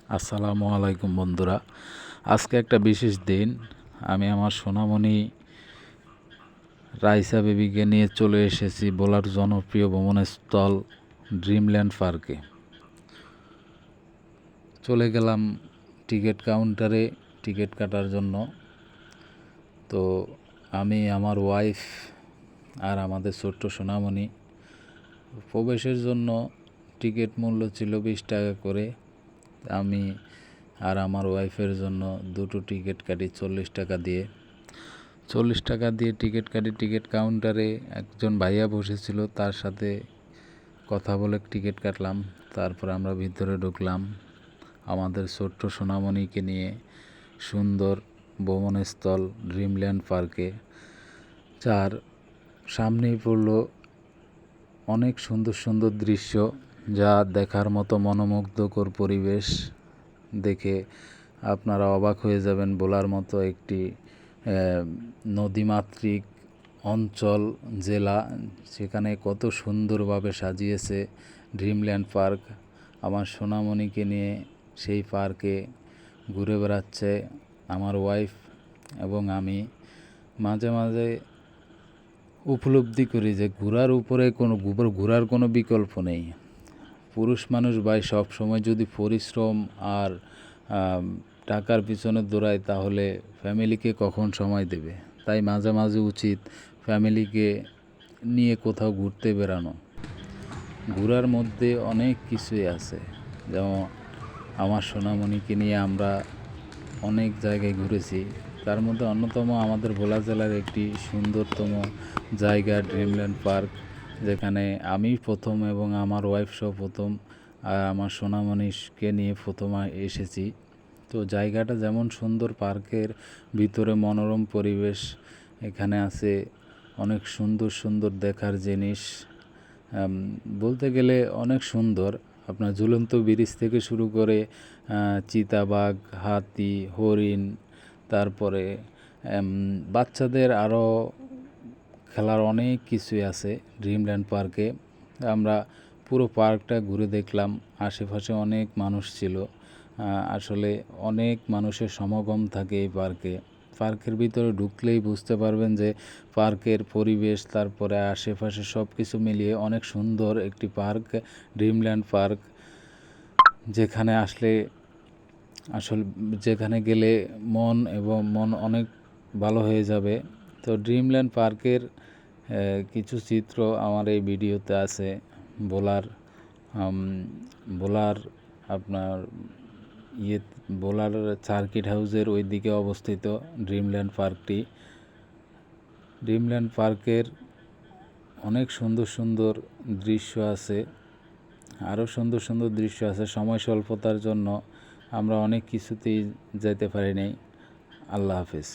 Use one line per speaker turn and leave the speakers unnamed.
আসসালামু আলাইকুম বন্ধুরা। আজকে একটা বিশেষ দিন। আমি আমার সোনামণি রাইসা বেবিকে নিয়ে চলে এসেছি ভোলার জনপ্রিয় ভ্রমণস্থল ড্রিমল্যান্ড পার্কে। চলে গেলাম টিকিট কাউন্টারে টিকিট কাটার জন্য। তো আমি, আমার ওয়াইফ আর আমাদের ছোট্ট সোনামণি। প্রবেশের জন্য টিকিট মূল্য ছিল 20 টাকা করে। আমি আর আমার ওয়াইফের জন্য দুটো টিকিট কাটি 40 টাকা দিয়ে। 40 টাকা দিয়ে টিকিট কাটি। টিকিট কাউন্টারে একজন ভাইয়া বসেছিল, তার সাথে কথা বলে টিকিট কাটলাম। তারপর আমরা ভিতরে ঢুকলাম আমাদের ছোট্ট সোনামণিকে নিয়ে সুন্দর ভ্রমণস্থল ড্রিমল্যান্ড পার্কে। যার সামনেই পড়ল অনেক সুন্দর সুন্দর দৃশ্য, যা দেখার মতো মনোমুগ্ধকর পরিবেশ। দেখে আপনারা অবাক হয়ে যাবেন। বলার মতো একটি নদীমাতৃক অঞ্চল, জেলা, সেখানে কত সুন্দরভাবে সাজিয়েছে ড্রিমল্যান্ড পার্ক। আমার সোনামণিকে নিয়ে সেই পার্কে ঘুরে বেড়াচ্ছে আমার ওয়াইফ এবং আমি। মাঝে মাঝে উপলব্ধি করি যে ঘোরার কোনো বিকল্প নেই। পুরুষ মানুষ ভাই সব সময় যদি পরিশ্রম আর টাকার পিছনে দৌড়ায়, তাহলে ফ্যামিলিকে কখন সময় দেবে? তাই মাঝে মাঝে উচিত ফ্যামিলিকে নিয়ে কোথাও ঘুরতে বেরানো। ঘোরার মধ্যে অনেক কিছুই আছে, যেমন আমার সোনামণিকে নিয়ে আমরা অনেক জায়গায় ঘুরেছি। তার মধ্যে অন্যতম আমাদের ভোলা জেলার একটি সুন্দরতম জায়গা ড্রিমল্যান্ড পার্ক, যেখানে আমি প্রথম এবং আমার ওয়াইফ সহ প্রথম আমার সোনামণিকে নিয়ে প্রথম এসেছি। তো জায়গাটা যেমন সুন্দর, পার্কের ভিতরে মনোরম পরিবেশ। এখানে আছে অনেক সুন্দর সুন্দর দেখার জিনিস। বলতে গেলে অনেক সুন্দর। আপনার ঝুলন্ত ব্রিজ থেকে শুরু করে চিতাবাঘ, হাতি, হরিণ, তারপরে বাচ্চাদের আরও খেলার অনেক কিছুই আছে ড্রিমল্যান্ড পার্কে। আমরা পুরো পার্কটা ঘুরে দেখলাম। আশেপাশে অনেক মানুষ ছিল। আসলে অনেক মানুষের সমাগম থাকে এই পার্কে। পার্কের ভিতরে ঢুকলেই বুঝতে পারবেন যে পার্কের পরিবেশ, তারপরে আশেপাশে সব কিছু মিলিয়ে অনেক সুন্দর একটি পার্ক ড্রিমল্যান্ড পার্ক, যেখানে যেখানে গেলে মন অনেক ভালো হয়ে যাবে। তো ড্রিমল্যান্ড পার্কের কিছু চিত্র আমার এই ভিডিওতে আছে। ভোলার আপনার ভোলার সার্কিট হাউসের ওই দিকে অবস্থিত ড্রিমল্যান্ড পার্কটি। ড্রিমল্যান্ড পার্কের অনেক সুন্দর সুন্দর দৃশ্য আছে, আরও সুন্দর সুন্দর দৃশ্য আছে। সময় স্বল্পতার জন্য আমরা অনেক কিছুতেই যেতে পারি নাই। আল্লাহ হাফেজ।